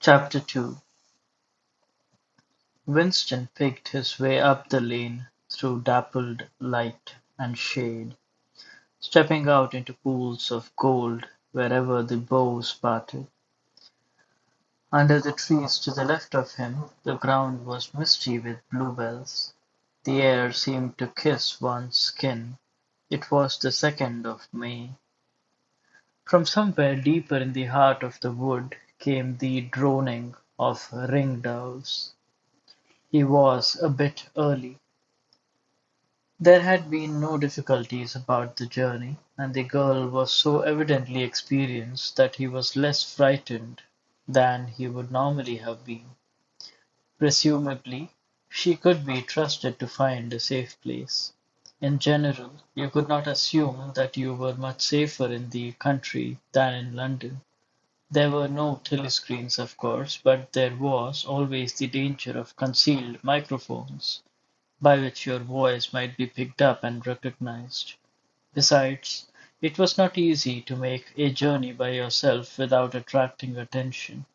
Chapter 2. Winston picked his way up the lane through dappled light and shade, stepping out into pools of gold wherever the boughs parted. Under the trees to the left of him, the ground was misty with bluebells. The air seemed to kiss one's skin. It was the 2nd of May. From somewhere deeper in the heart of the wood came the droning of ringdoves. He was a bit early. There had been no difficulties about the journey, and the girl was so evidently experienced that he was less frightened than he would normally have been. Presumably, she could be trusted to find a safe place. In general, you could not assume that you were much safer in the country than in London. There were no telescreens, of course, but there was always the danger of concealed microphones by which your voice might be picked up and recognized. Besides, it was not easy to make a journey by yourself without attracting attention.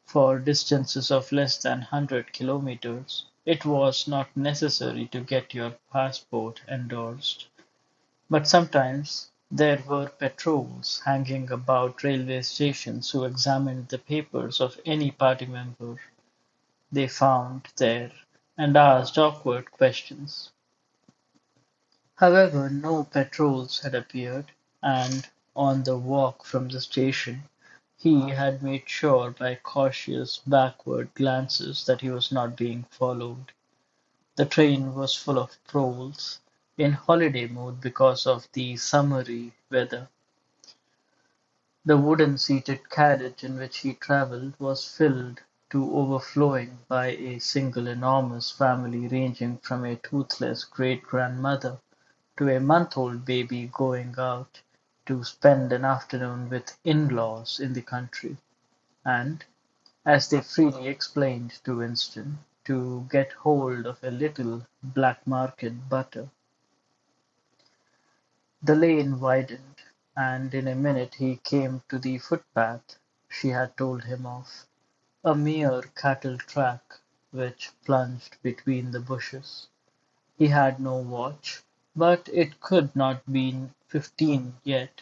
For distances of less than 100 kilometers, it was not necessary to get your passport endorsed. But sometimes there were patrols hanging about railway stations who examined the papers of any party member they found there and asked awkward questions. However, no patrols had appeared, and on the walk from the station he had made sure by cautious backward glances that he was not being followed. The train was full of proles, in holiday mood because of the summery weather. The wooden-seated carriage in which he travelled was filled to overflowing by a single enormous family ranging from a toothless great-grandmother to a month-old baby going out to spend an afternoon with in-laws in the country, and, as they freely explained to Winston, to get hold of a little black-market butter. The lane widened, and in a minute he came to the footpath she had told him of, a mere cattle track which plunged between the bushes. He had no watch, but it could not be 15 yet.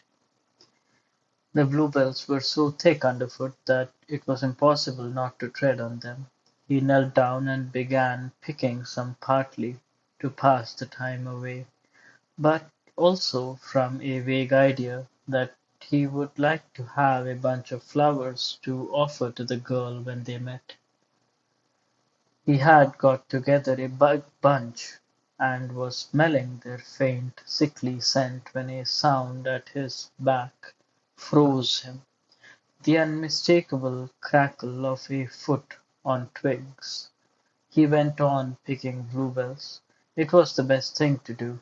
The bluebells were so thick underfoot that it was impossible not to tread on them. He knelt down and began picking some partly to pass the time away, but also from a vague idea that he would like to have a bunch of flowers to offer to the girl when they met. He had got together a big bunch, and was smelling their faint, sickly scent when a sound at his back froze him, the unmistakable crackle of a foot on twigs. He went on picking bluebells. It was the best thing to do.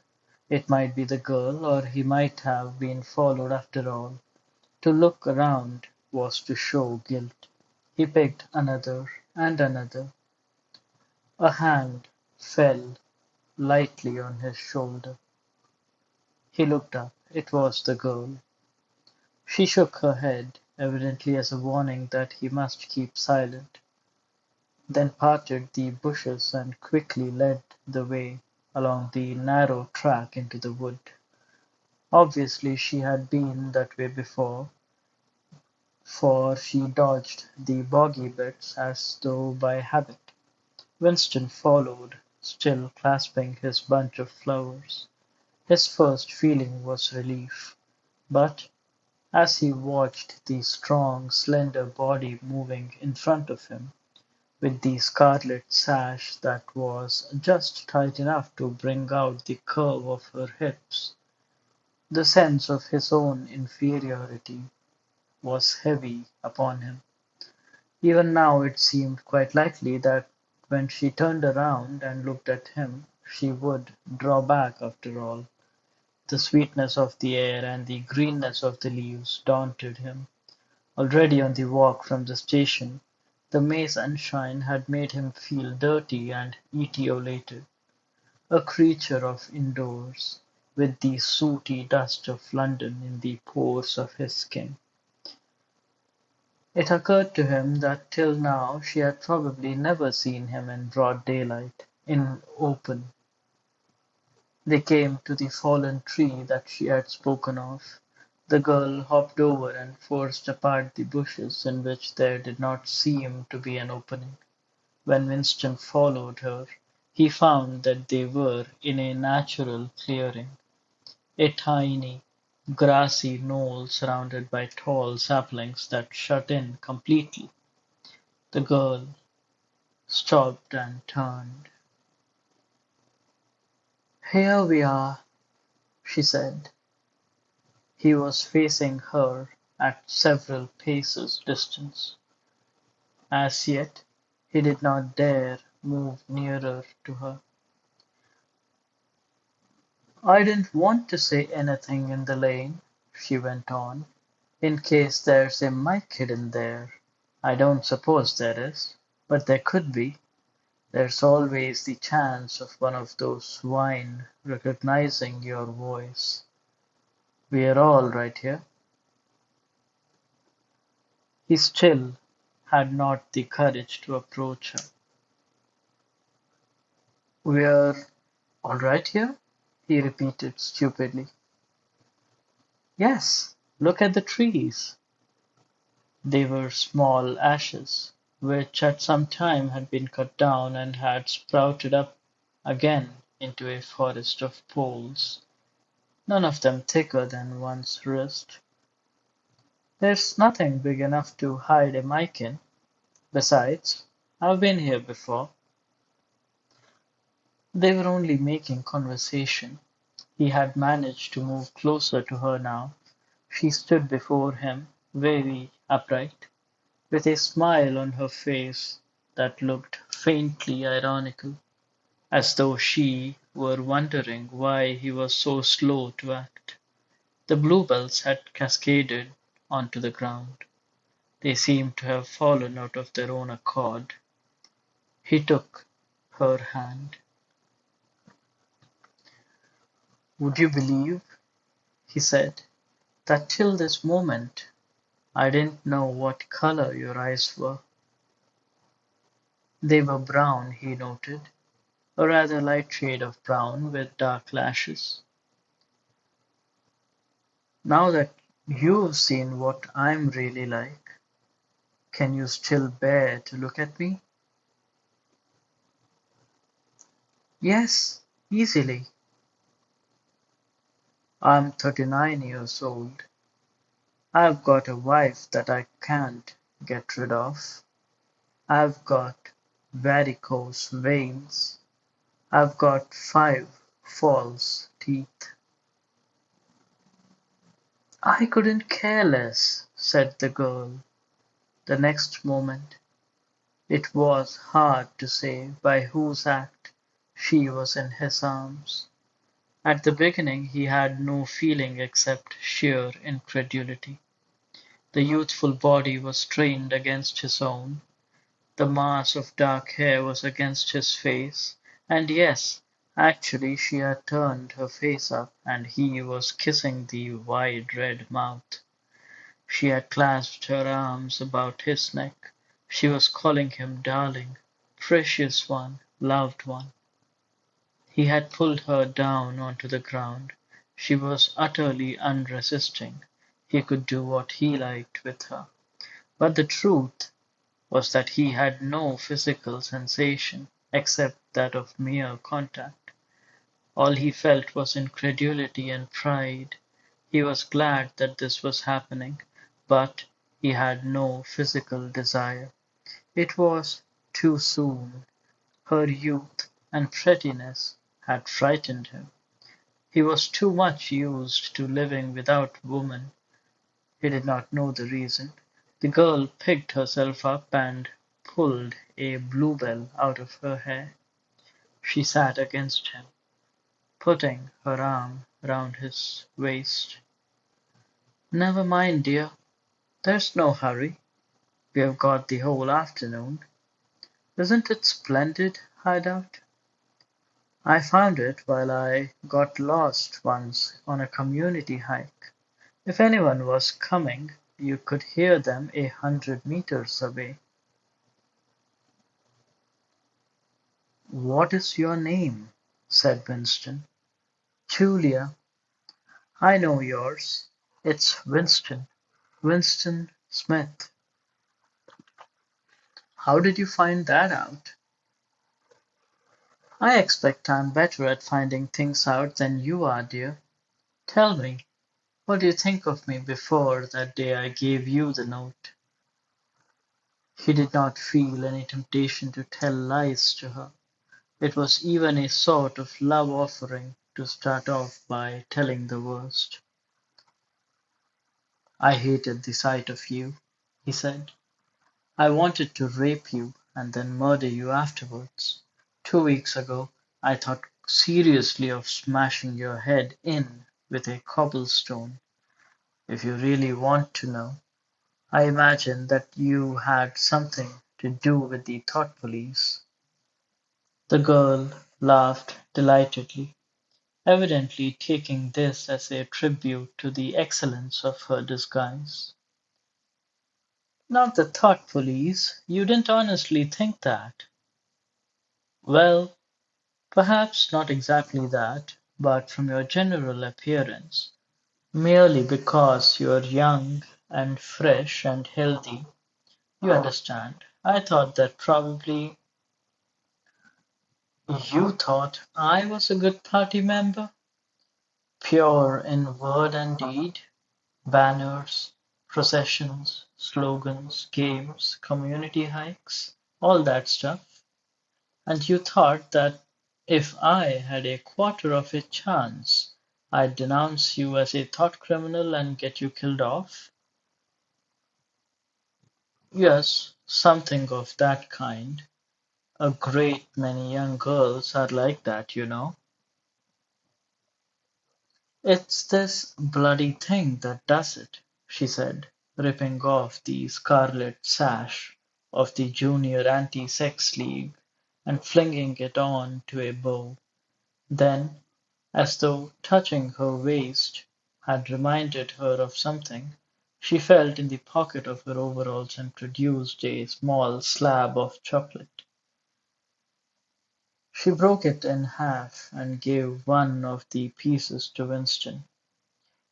It might be the girl, or he might have been followed after all. To look around was to show guilt. He picked another and another. A hand fell lightly on his shoulder. He looked up. It was the girl. She shook her head, evidently as a warning that he must keep silent, then parted the bushes and quickly led the way along the narrow track into the wood. Obviously she had been that way before, for she dodged the boggy bits as though by habit. Winston followed, still clasping his bunch of flowers. His first feeling was relief, but as he watched the strong, slender body moving in front of him, with the scarlet sash that was just tight enough to bring out the curve of her hips, the sense of his own inferiority was heavy upon him. Even now it seemed quite likely that when she turned around and looked at him, she would draw back after all. The sweetness of the air and the greenness of the leaves daunted him. Already on the walk from the station, the May sunshine had made him feel dirty and etiolated, a creature of indoors, with the sooty dust of London in the pores of his skin. It occurred to him that till now she had probably never seen him in broad daylight, in open. They came to the fallen tree that she had spoken of. The girl hopped over and forced apart the bushes in which there did not seem to be an opening. When Winston followed her, he found that they were in a natural clearing, a tiny, grassy knoll surrounded by tall saplings that shut in completely. The girl stopped and turned. "Here we are," she said. He was facing her at several paces' distance. As yet he did not dare move nearer to her. "I didn't want to say anything in the lane," she went on, "in case there's a mic hidden there. I don't suppose there is, but there could be. There's always the chance of one of those swine recognizing your voice. We're all right here." He still had not the courage to approach her. "We're all right here?" he repeated stupidly. "Yes, look at the trees." They were small ashes, which at some time had been cut down and had sprouted up again into a forest of poles, none of them thicker than one's wrist. "There's nothing big enough to hide a mic in. Besides, I've been here before." They were only making conversation. He had managed to move closer to her now. She stood before him, very upright, with a smile on her face that looked faintly ironical, as though she were wondering why he was so slow to act. The bluebells had cascaded onto the ground. They seemed to have fallen out of their own accord. He took her hand. "Would you believe," he said, "that till this moment I didn't know what color your eyes were?" They were brown, he noted, a rather light shade of brown with dark lashes. "Now that you've seen what I'm really like, can you still bear to look at me?" "Yes, easily. I'm 39 years old. I've got a wife that I can't get rid of. I've got varicose veins. I've got 5 false teeth." "I couldn't care less," said the girl. The next moment it was hard to say by whose act she was in his arms. At the beginning he had no feeling except sheer incredulity. The youthful body was strained against his own. The mass of dark hair was against his face, and yes, actually she had turned her face up and he was kissing the wide red mouth. She had clasped her arms about his neck. She was calling him darling, precious one, loved one. He had pulled her down onto the ground. She was utterly unresisting. He could do what he liked with her. But the truth was that he had no physical sensation except that of mere contact. All he felt was incredulity and pride. He was glad that this was happening, but he had no physical desire. It was too soon. Her youth and prettiness had frightened him. He was too much used to living without woman. He did not know the reason. The girl picked herself up and pulled a bluebell out of her hair. She sat against him, putting her arm round his waist. "Never mind, dear. There's no hurry. We've got the whole afternoon. Isn't it splendid, hideout? I found it while I got lost once on a community hike. If anyone was coming You could hear them 100 meters away. "What is your name?" said Winston. "Julia. I know yours. It's Winston. Winston Smith. How did you find that out?" "I expect I'm better at finding things out than you are, dear. Tell me, what do you think of me before that day I gave you the note?" He did not feel any temptation to tell lies to her. It was even a sort of love offering to start off by telling the worst. "I hated the sight of you," he said. "I wanted to rape you and then murder you afterwards. 2 weeks ago I thought seriously of smashing your head in with a cobblestone. If you really want to know, I imagine that you had something to do with the thought police." The girl laughed delightedly, evidently taking this as a tribute to the excellence of her disguise. "Not the thought police. You didn't honestly think that." "Well, perhaps not exactly that, but from your general appearance, merely because you're young and fresh and healthy, you understand. I thought that probably you thought I was a good party member, pure in word and deed, banners, processions, slogans, games, community hikes, all that stuff. And you thought that if I had a quarter of a chance, I'd denounce you as a thought criminal and get you killed off? Yes, something of that kind. A great many young girls are like that, you know. "It's this bloody thing that does it," she said, ripping off the scarlet sash of the Junior Anti-Sex League and flinging it on to a bow. Then, as though touching her waist had reminded her of something, she felt in the pocket of her overalls and produced a small slab of chocolate. She broke it in half and gave one of the pieces to Winston.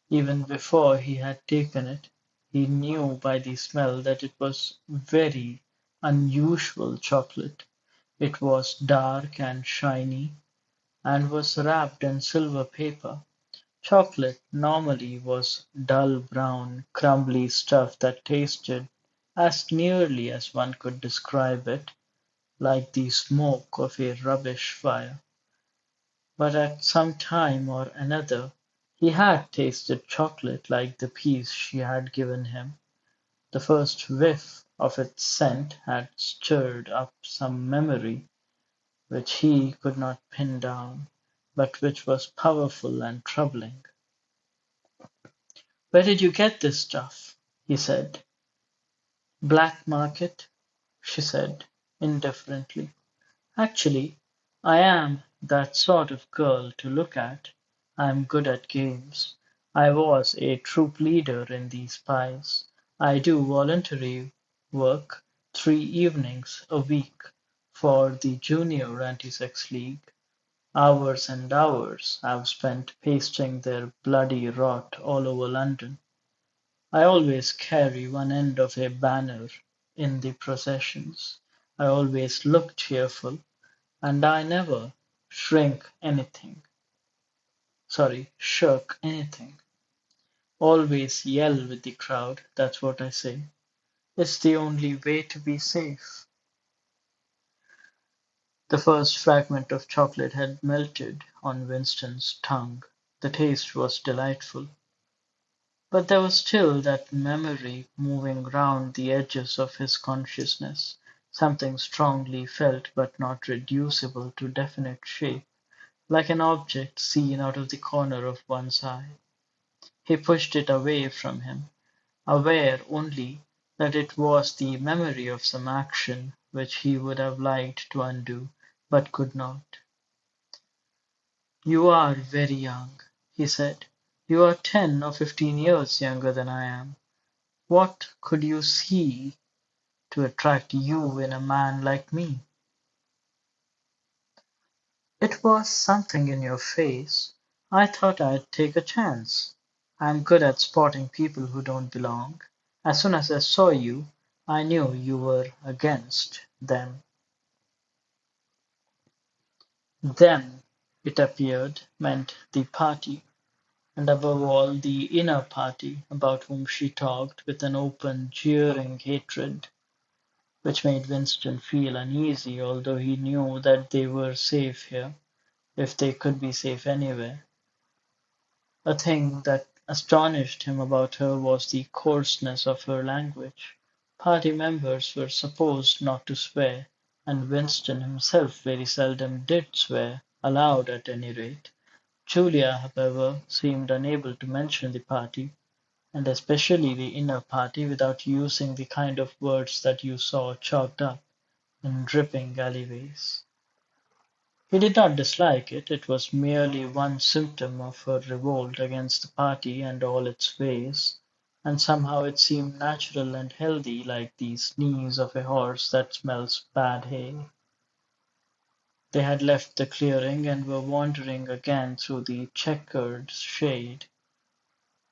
Even before he had taken it, he knew by the smell that it was very unusual chocolate. It was dark and shiny, and was wrapped in silver paper. Chocolate normally was dull brown, crumbly stuff that tasted, as nearly as one could describe it, like the smoke of a rubbish fire. But at some time or another he had tasted chocolate like the piece she had given him. The first whiff of its scent had stirred up some memory which he could not pin down, but which was powerful and troubling. "Where did you get this stuff?" he said. "Black market," she said indifferently. "Actually, I am that sort of girl to look at. I am good at games. I was a troop leader in the Spies. I do voluntary work 3 evenings a week for the Junior Anti-Sex League. Hours and hours I've spent pasting their bloody rot all over London. I always carry one end of a banner in the processions. I always look cheerful, and I never shrink anything. Shirk anything. Always yell with the crowd, that's what I say. It's the only way to be safe." The first fragment of chocolate had melted on Winston's tongue. The taste was delightful. But there was still that memory moving round the edges of his consciousness, something strongly felt but not reducible to definite shape, like an object seen out of the corner of one's eye. He pushed it away from him, aware only that it was the memory of some action which he would have liked to undo, but could not. "You are very young," he said. "You are 10 or 15 years younger than I am. What could you see to attract you in a man like me? It was something in your face. I thought I'd take a chance. I'm good at spotting people who don't belong. As soon as I saw you, I knew you were against them. Them, it appeared, meant the party, and above all the inner party about whom she talked with an open, jeering hatred, which made Winston feel uneasy, although he knew that they were safe here, if they could be safe anywhere. A thing that astonished him about her was the coarseness of her language. Party members were supposed not to swear, and Winston himself very seldom did swear, aloud at any rate. Julia, however, seemed unable to mention the party, and especially the inner party, without using the kind of words that you saw chalked up in dripping alleyways. He did not dislike it, it was merely one symptom of her revolt against the party and all its ways, and somehow it seemed natural and healthy, like the sneeze of a horse that smells bad hay. They had left the clearing and were wandering again through the checkered shade,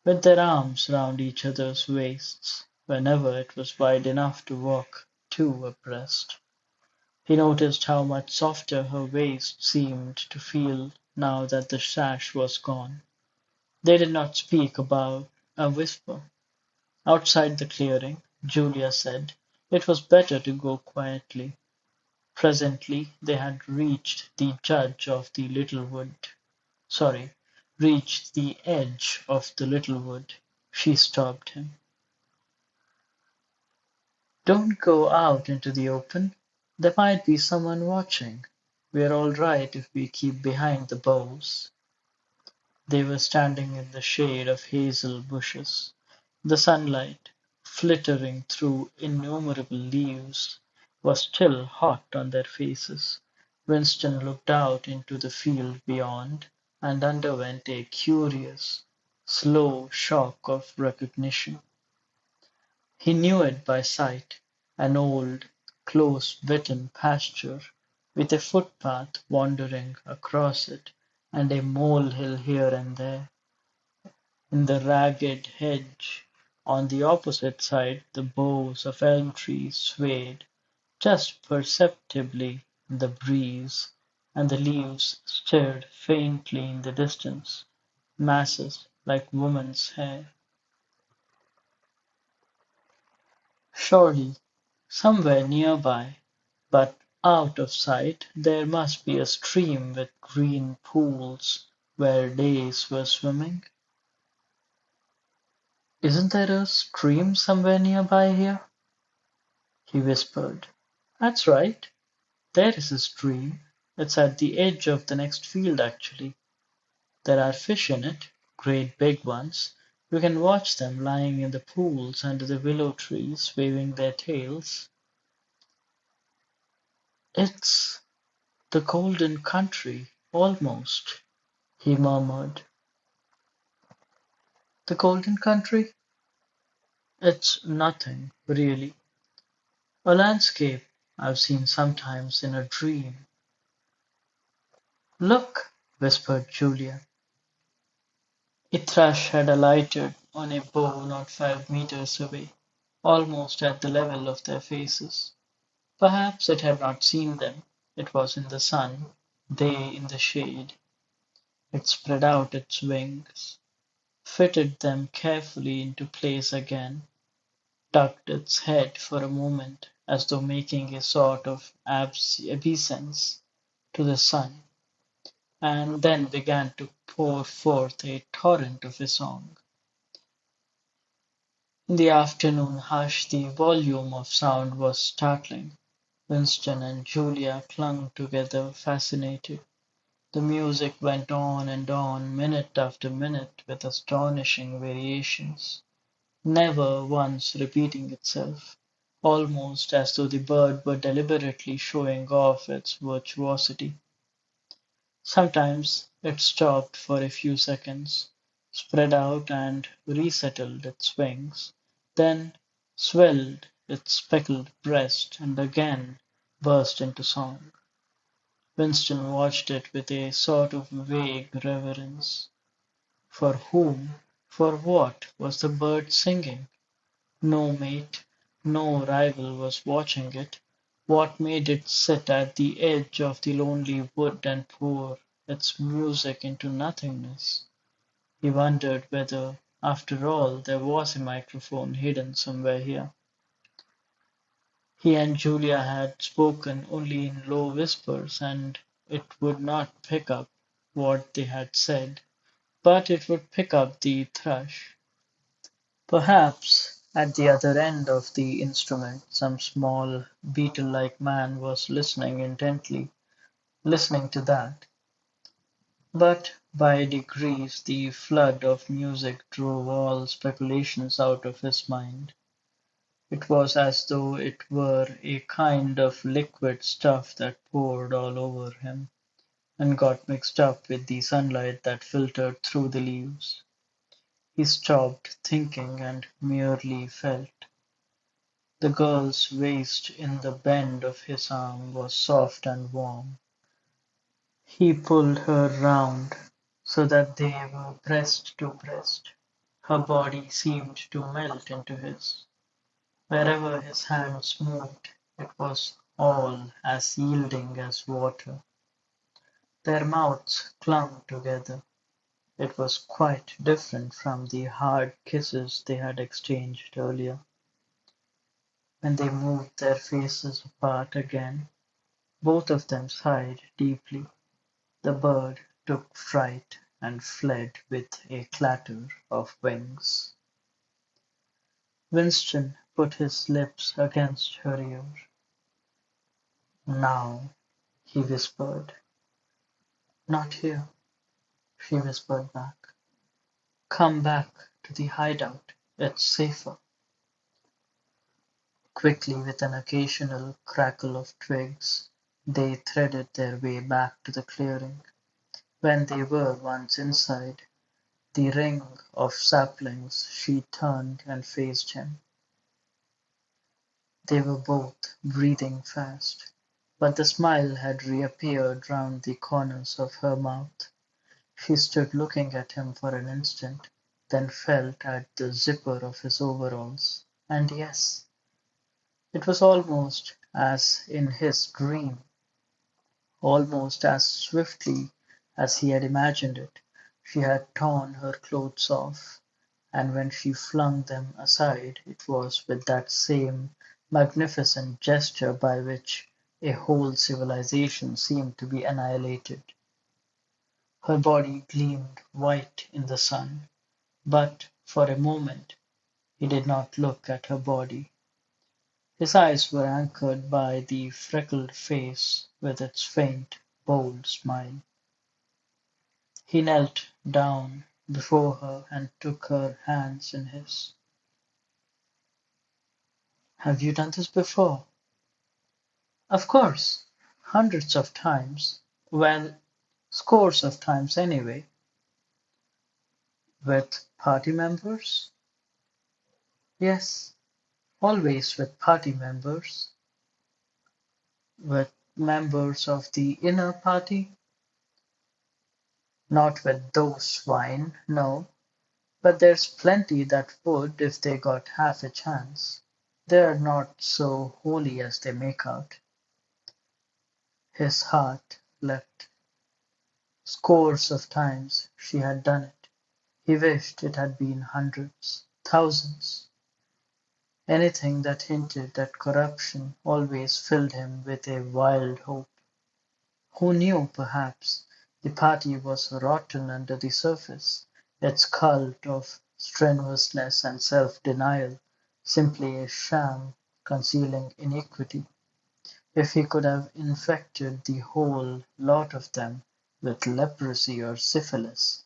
with their arms round each other's waists, whenever it was wide enough to walk two abreast. He noticed how much softer her waist seemed to feel now that the sash was gone. They did not speak above a whisper. Outside the clearing, Julia said, it was better to go quietly. Presently they had reached the judge of the little wood. Sorry, reached the edge of the little wood. She stopped him. Don't go out into the open. There might be someone watching. We're all right if we keep behind the boughs. They were standing in the shade of hazel bushes. The sunlight, flittering through innumerable leaves, was still hot on their faces. Winston looked out into the field beyond and underwent a curious, slow shock of recognition. He knew it by sight, an old, close-bitten pasture, with a footpath wandering across it, and a molehill here and there. In the ragged hedge on the opposite side the boughs of elm trees swayed just perceptibly in the breeze, and the leaves stirred faintly in the distance, masses like woman's hair. Surely, somewhere nearby, but out of sight, there must be a stream with green pools where days were swimming. Isn't there a stream somewhere nearby here? He whispered. That's right. There is a stream. It's at the edge of the next field, actually. There are fish in it, great big ones. You can watch them lying in the pools under the willow trees, waving their tails. It's the golden country, almost, he murmured. The golden country? It's nothing, really. A landscape I've seen sometimes in a dream. Look, whispered Julia. A thrush had alighted on a bough not 5 meters away, almost at the level of their faces. Perhaps it had not seen them. It was in the sun, they in the shade. It spread out its wings, fitted them carefully into place again, ducked its head for a moment as though making a sort of obeisance to the sun, and then began to pour forth a torrent of a song. In the afternoon hush the volume of sound was startling. Winston and Julia clung together, fascinated. The music went on and on, minute after minute, with astonishing variations, never once repeating itself, almost as though the bird were deliberately showing off its virtuosity. Sometimes it stopped for a few seconds, spread out and resettled its wings, then swelled its speckled breast and again burst into song. Winston watched it with a sort of vague reverence. For whom, for what was the bird singing? No mate, no rival was watching it. What made it sit at the edge of the lonely wood and pour its music into nothingness? He wondered whether, after all, there was a microphone hidden somewhere here. He and Julia had spoken only in low whispers, and it would not pick up what they had said, but it would pick up the thrush. Perhaps at the other end of the instrument some small beetle-like man was listening intently, listening to that. But by degrees the flood of music drove all speculations out of his mind. It was as though it were a kind of liquid stuff that poured all over him, and got mixed up with the sunlight that filtered through the leaves. He stopped thinking and merely felt. The girl's waist in the bend of his arm was soft and warm. He pulled her round so that they were breast to breast. Her body seemed to melt into his. Wherever his hands moved, it was all as yielding as water. Their mouths clung together. It was quite different from the hard kisses they had exchanged earlier. When they moved their faces apart again, both of them sighed deeply. The bird took fright and fled with a clatter of wings. Winston put his lips against her ear. "Now," he whispered. "Not here," she whispered back. "Come back to the hideout. It's safer." Quickly, with an occasional crackle of twigs, they threaded their way back to the clearing. When they were once inside the ring of saplings, she turned and faced him. They were both breathing fast, but the smile had reappeared round the corners of her mouth. She stood looking at him for an instant, then felt at the zipper of his overalls. And yes, it was almost as in his dream, almost as swiftly as he had imagined it. She had torn her clothes off, and when she flung them aside it was with that same magnificent gesture by which a whole civilization seemed to be annihilated. Her body gleamed white in the sun, but for a moment he did not look at her body. His eyes were anchored by the freckled face with its faint, bold smile. He knelt down before her and took her hands in his. "Have you done this before?" "Of course. Hundreds of times. Well, scores of times anyway." "With party members?" "Yes, always with party members." "With members of the inner party?" "Not with those swine, no. But there's plenty that would if they got half a chance. They're not so holy as they make out." His heart leapt. Scores of times she had done it. He wished it had been hundreds, thousands. Anything that hinted at corruption always filled him with a wild hope. Who knew, perhaps, the party was rotten under the surface, its cult of strenuousness and self-denial simply a sham concealing iniquity. If he could have infected the whole lot of them with leprosy or syphilis,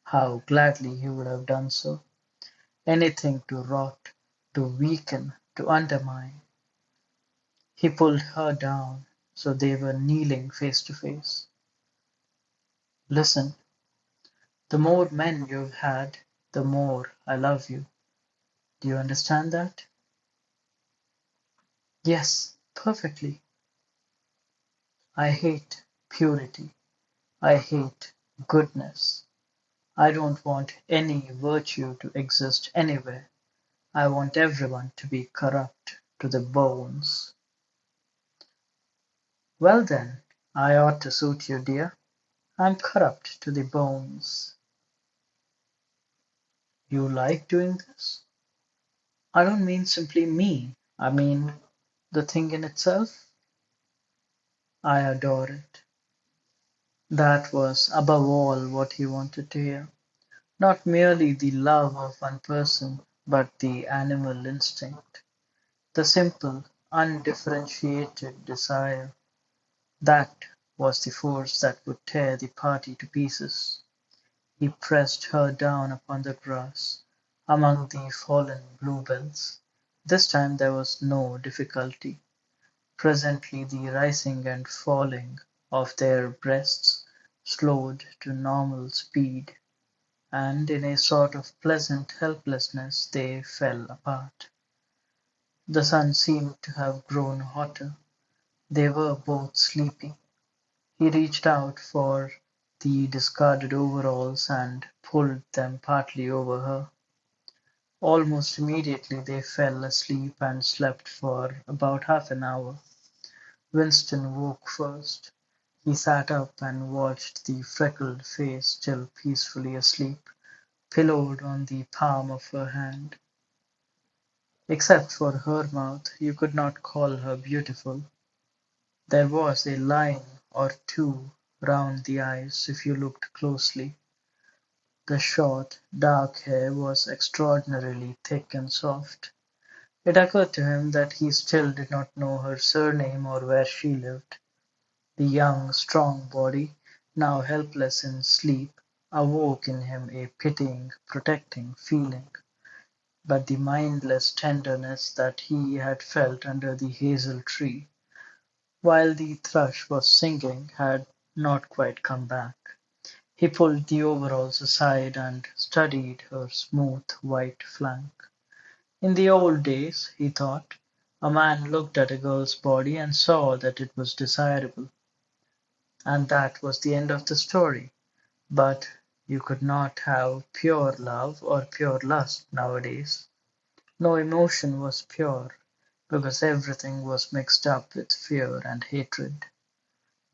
how gladly he would have done so. Anything to rot, to weaken, to undermine. He pulled her down so they were kneeling face to face. "Listen, the more men you've had, the more I love you. Do you understand that? Yes, perfectly. I hate purity. I hate goodness. I don't want any virtue to exist anywhere. I want everyone to be corrupt to the bones. Well then, I ought to suit you, dear. I'm corrupt to the bones. You like doing this? I don't mean simply me. I mean the thing in itself. I adore it. That was above all what he wanted to hear. Not merely the love of one person, but the animal instinct. The simple, undifferentiated desire. That was the force that would tear the party to pieces. He pressed her down upon the grass, among the fallen bluebells. This time there was no difficulty. Presently the rising and falling of their breasts slowed to normal speed, and in a sort of pleasant helplessness they fell apart. The sun seemed to have grown hotter. They were both sleepy. He reached out for the discarded overalls and pulled them partly over her. Almost immediately they fell asleep and slept for about half an hour. Winston woke first. He sat up and watched the freckled face still peacefully asleep, pillowed on the palm of her hand. Except for her mouth, you could not call her beautiful. There was a line or two round the eyes if you looked closely. The short, dark hair was extraordinarily thick and soft. It occurred to him that he still did not know her surname or where she lived. The young, strong body, now helpless in sleep, awoke in him a pitying, protecting feeling. But the mindless tenderness that he had felt under the hazel tree, while the thrush was singing, had not quite come back. He pulled the overalls aside and studied her smooth white flank. In the old days, he thought, a man looked at a girl's body and saw that it was desirable, and that was the end of the story. But you could not have pure love or pure lust nowadays. No emotion was pure, because everything was mixed up with fear and hatred.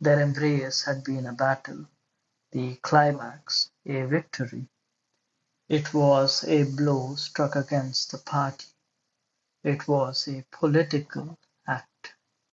Their embrace had been a battle, the climax a victory. It was a blow struck against the party. It was a political